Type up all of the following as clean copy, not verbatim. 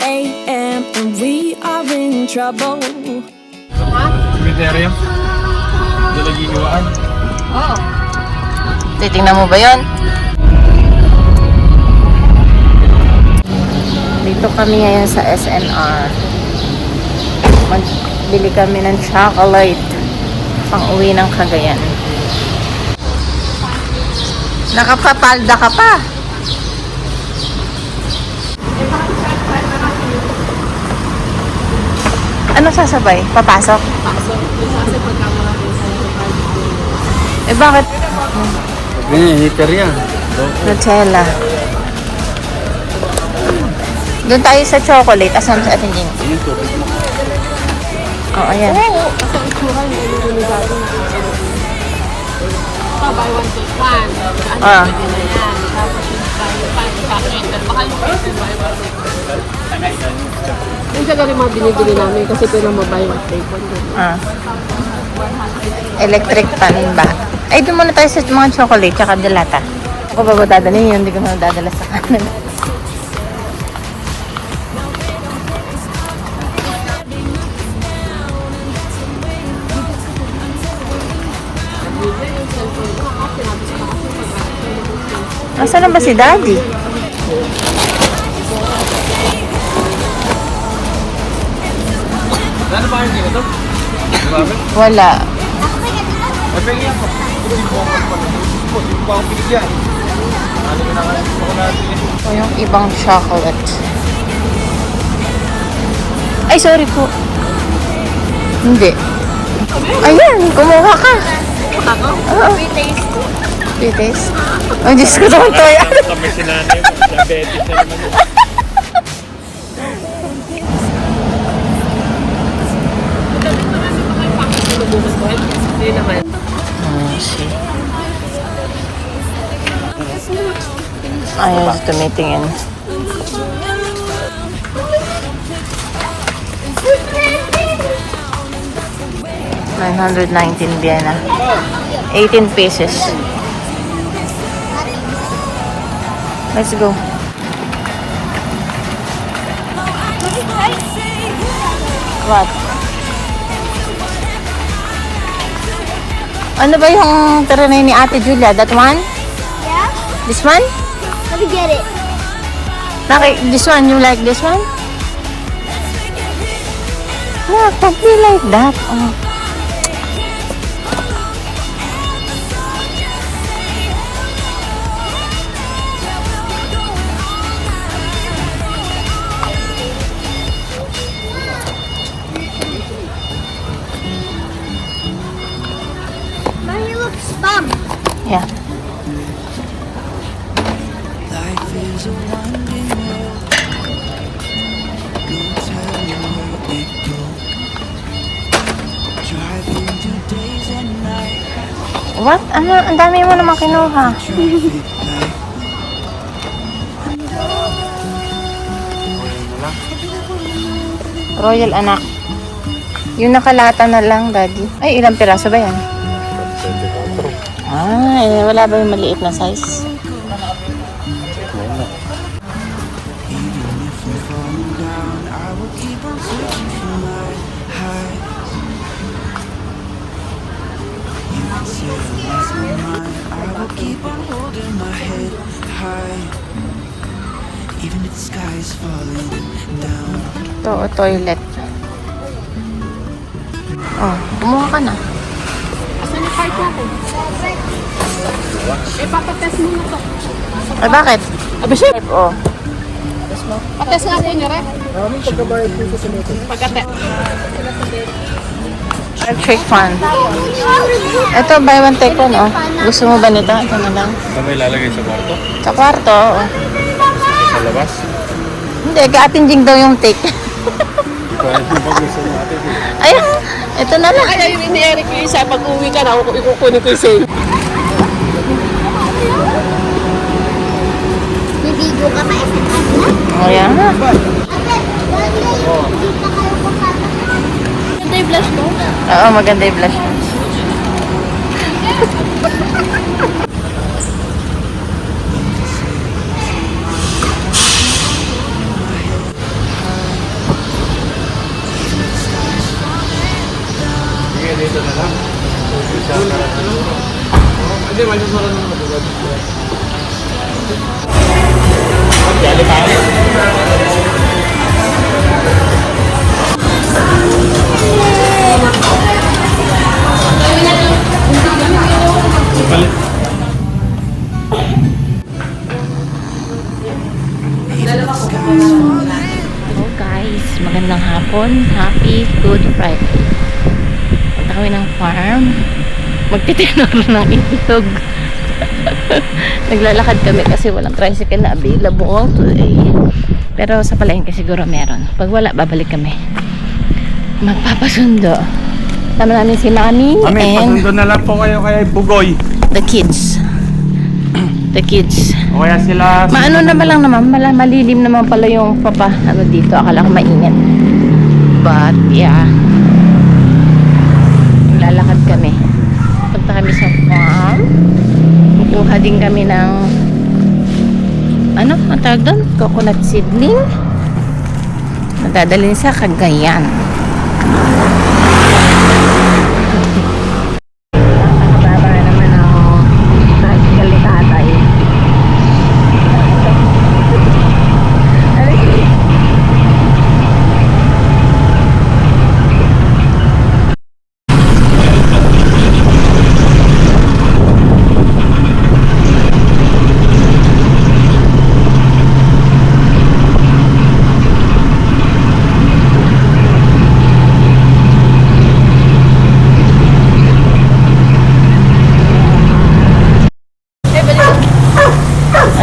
a.m. and we are in trouble. Cemetery? Dalagiwaan? Oo. Titingnan mo ba yun? Dito kami ngayon sa SNR. Magbili kami ng chocolate pang uwi ng Cagayan. Nakapapalda ka pa. Ano sasabay? Papasok? Pasok. Kasi pagkamala ko sa Eh bakit? Ganyan, hitter yan. Nutella. Doon tayo sa chocolate. Asan sa ating Jing? Yung tubig mo. Oh, ayan. Oo, kasi ang tsura yung inuunigado. Ito, buy one take one. Ano, Ah. pwede na yan. Tapos yung buy one, chocolate. Baka yung pwede buy one take one. Yung sa galing mga binibili namin kasi pinamabuy one take one. Ah. Electric pan ba? Ay, doon muna tayo sa mga chocolate tsaka delata. Ako ba dadalhin yun? Hindi ko na dadala sa kanan. Asan na ba si Daddy? Ano ba yung ito? Bakit? Wala. Ay, pengi ako. Hindi ko ako pinigyan. Ano yung nakasip ako natin? O yung ibang chocolate. Ay, sorry po. Hindi. Ayan, kumuha ka. Ako? Oo. Sweet taste. Ay, Diyos ko naman to yan. Kami sinanay mo. Diabetes na naman yun. Hindi naman. See. Ayaw tumitingin. $919 Vienna. 18 pesos. Let's go. What? Ano ba yung taranay ni Ate Julia? That one? Yeah? This one? Let me get it. This one, you like this one? Yeah, don't be like that. Oh. Mommy looks bum. Yeah. What? Ano? Ang dami mo naman kinuha. Royal anak. Yung nakalata na lang, Daddy. Ay, ilang piraso ba yan? Ah, eh, wala ba yung maliit na size? Ito, toilet. Oh, kumuha ka na. Asan yung card natin? Eh, papatest mo na to. Ay, bakit? Abi, chef! Oh. Patest nga po niya, Rep. Pagkate. Electric fan. Ito, buy one take one, oh. Gusto mo ba nito? Ito na lang. Ano may lalagay sa kwarto? Sa kwarto, oh. Sa labas? Hindi, kaatinjing daw yung take. Hindi ko alam kung gusto natin. Ayun, ito na lang. Ay, ayun ni Eric yung isa. Pag uwi ka na, ikukunin ko yung sale. May video ka pa isa ka na? Oh, yan. Ganda yung blush ko. Oo, maganda yung blush. Hindi, may susunod na matugad. Dali tayo. Hello guys, magandang hapon. Happy Good Friday. Punta kami ng farm. Magtitinor ng itlog. Naglalakad kami kasi walang tricycle na available today. Pero sa palengke siguro meron. Pag wala, babalik kami. Magpapasundo. Tama namin si Mami and pasundo na lang po kayo kay Bugoy. the kids. The kids. O kaya sila... Maano naman lang naman, malilim naman pala yung papa ano dito, akala ko mainit. But yeah, lalakad kami. Punta kami sa farm. Kukuha din kami ng ano, ang tawag doon? Coconut seedling. Madadalhin sa Cagayan. Nakakababa naman ako. Tricycle ni tatay.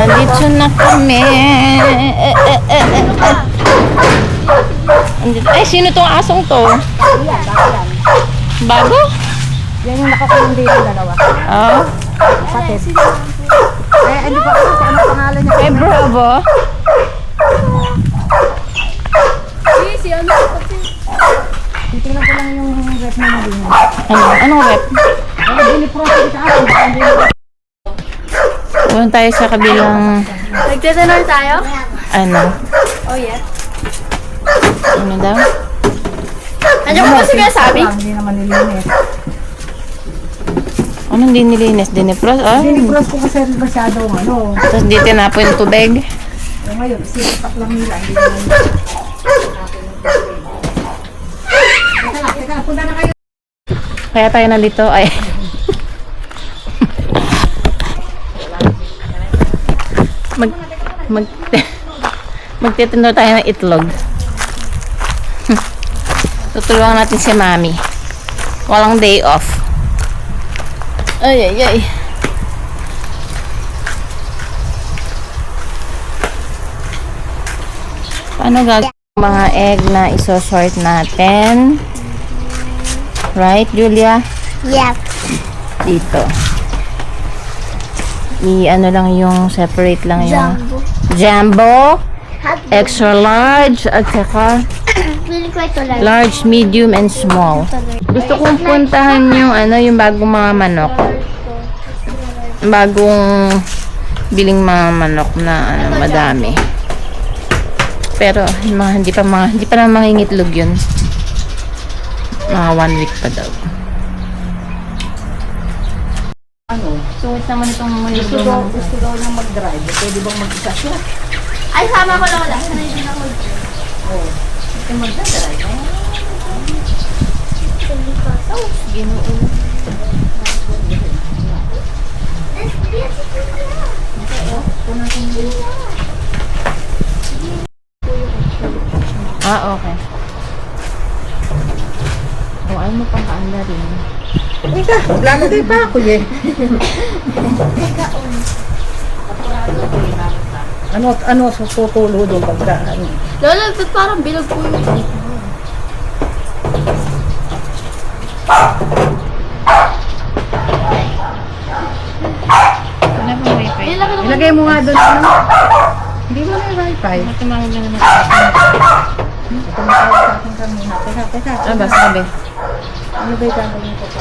Andito na kami. Andito. Ay, sino tong asong to? Bago? Yan yung nakakulong dito dalawa. Oh. Kapatid. Hindi pa kasi kung ano pangalan niya. Ay, bravo. Si ano? Titingnan ko lang yung rep na nabili. Anong rep? Biniprocess sa akin. Punta tayo sa kabilang, Nagtatanong tayo? ano? Oh, yeah. Ano daw? Andiyan ko kasi sabi? Hindi naman nilinis. Ano hindi nilinis? Dinipros? Oh. Binipros ko kasi masyado ano. Tapos di tinapon yung tubig. Ngayon, sinipak lang nila. Hindi naman. Teka, punta na kayo. Kaya tayo nandito ay magtitindor tayo ng itlog. Tutulungan natin si Mami. Walang day off. Ay ay ay. Paano gagawin mga egg na isosort natin? Right, Julia? Yep. Dito. I-ano lang yung separate lang yung jumbo, extra large, at saka Feeling ko ito lang. large, medium, and small. Gusto kong puntahan yung ano, yung bagong mga manok. Bagong biling mga manok na ano, madami. Pero yung mga, hindi pa na mangingitlog yun. Mga 1 week pa daw. So, naman itong Gusto daw niyang mag-drive. Pwede bang mag-isa siya? Ay, sama ko lang wala. Sanay din ako. ito magdadrive. Ginoo. Ah, okay. O, ayaw mo pang kaanda rin. Ika, lalagay pa ako eh. Ano susutulo doon pagka ano? Lola, ba't parang bilog po yung dito? Wala bang wifi? Ilagay mo nga doon ano? Hindi mo may wifi. Tumawag na naman. Tumawag sa akin kanina. Teka. Ah, ba, sabi. Ano ba yung gagawin ko pa?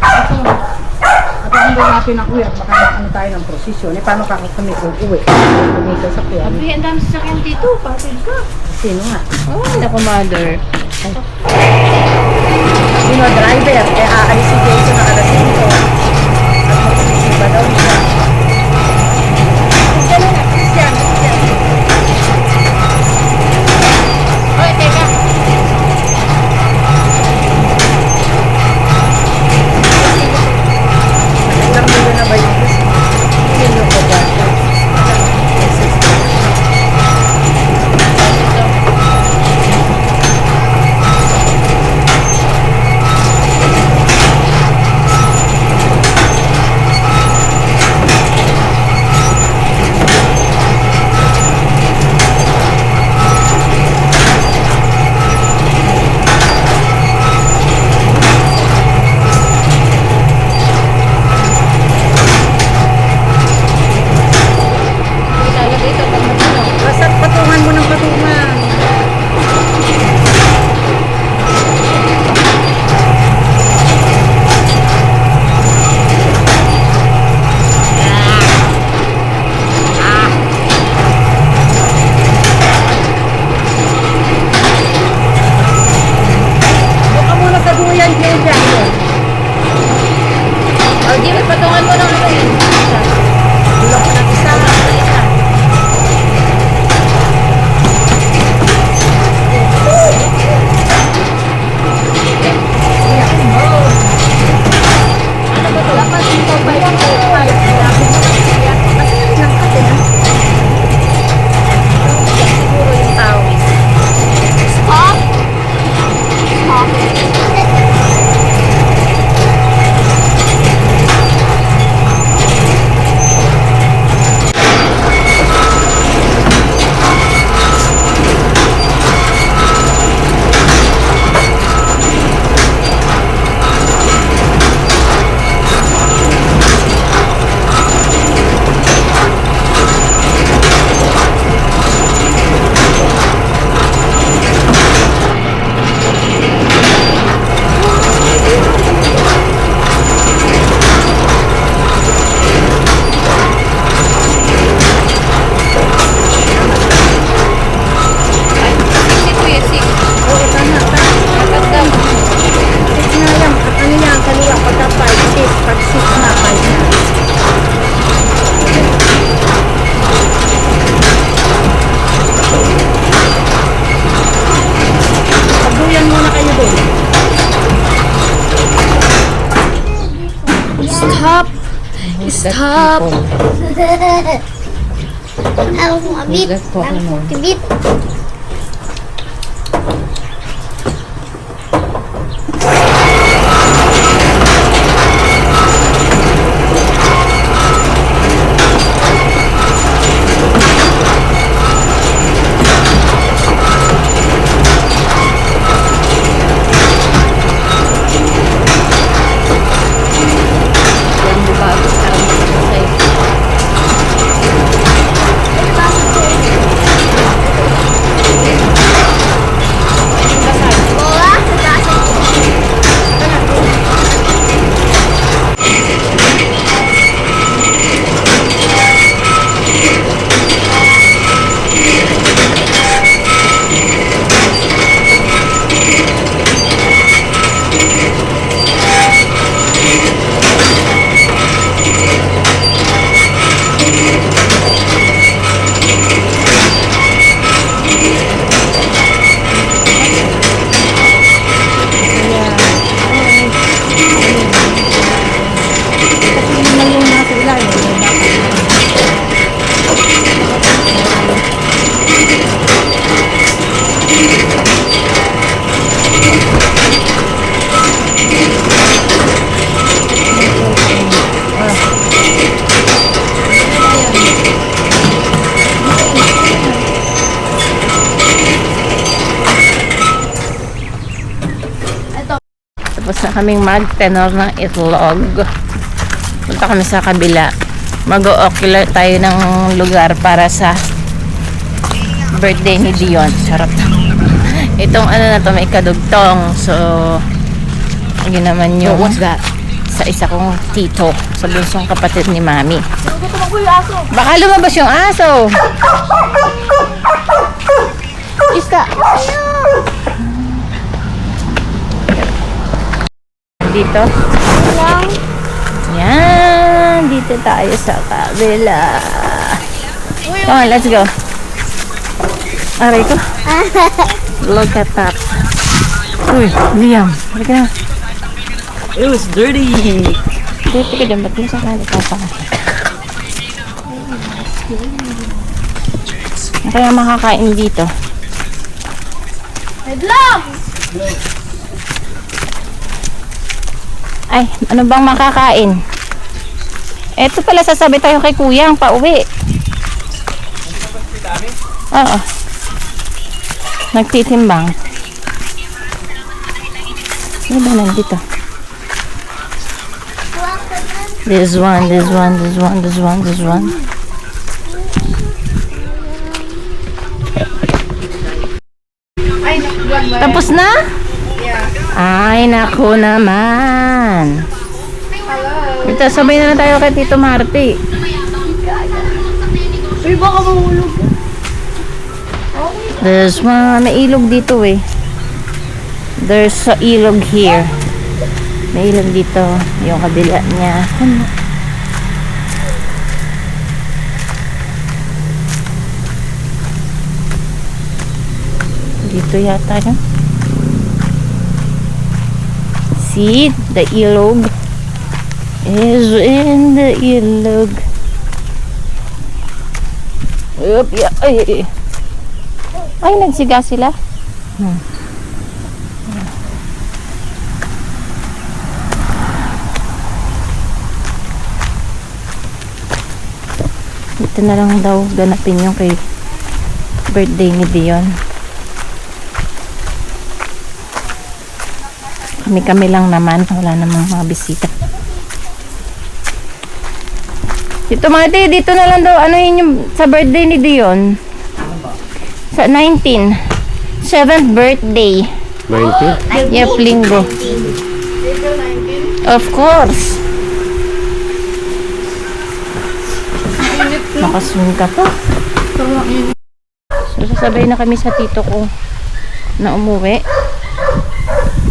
At kung natin ang uwi at baka ano tayo ng prosesyon, eh paano ka kami kung uwi? Kung sa sakyan. Abi, ang dami sasakyan dito. Patid ka. Sino nga? Oh, naku, mother. Hindi Sino driver? Aalis si Jason na alas 5. At magsisiba daw siya. Ganun na, Christian. Hoy, teka. Ilang nila na ba yung nilo ko ba? Basta patungan mo ng patungan. Buka muna sa duyan, Jeja. O, di ba patungan mo ng ano yun? Tulong ko natin sa isa. Stop! Stop! Ako kumabit. Ako kumabit. Tapos na kaming mag-tenor ng itlog. Punta kami sa kabila. Mag-o-ocular tayo ng lugar para sa birthday ni Dion. Sarap. Itong ano na to, may kadugtong. So, yun naman yung sa isa kong tito. Sa bunsong kapatid ni Mami. Baka lumabas yung aso. Iska. dito? Yan. Dito tayo sa kabila. Come on, let's go. Aray ko. Look at that. Uy, Liam. Halika na. It was dirty. Dito ka dyan. Ba't mo sa kalit ka pa? Kaya makakain dito. Ay, ano bang makakain? Eto pala, sasabi tayo kay kuya ang pauwi. Oo. Nagtitimbang. Ano ba nandito? This one, this one, this one, this one, this one. Tapos na? Ay, naku naman. Ito, sabay na tayo kay Tito Marty. Uy, baka mahulog. There's one, may ilog dito eh. There's a ilog here. May ilog dito. Yung kabila niya. Dito yata yun. See, the ilog is in the ilog. Yup, yeah. Ay, nagsiga sila. Dito na lang daw ganapin yung kay birthday ni Dion. Kami-kami lang naman. Wala namang mga bisita. Dito mga dito na lang daw. Ano yun yung sa birthday ni Dion? Sa 19. 7th birthday. 90? Yep, linggo. Of course. Nakaswing ka pa. So, sasabay na kami sa tito ko na umuwi.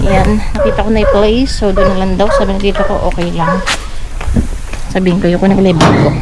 Yan, nakita ko na yung place. So, doon na lang daw. Sabi na dito ko, okay lang. Sabihin ko, yung ko nag-live ko.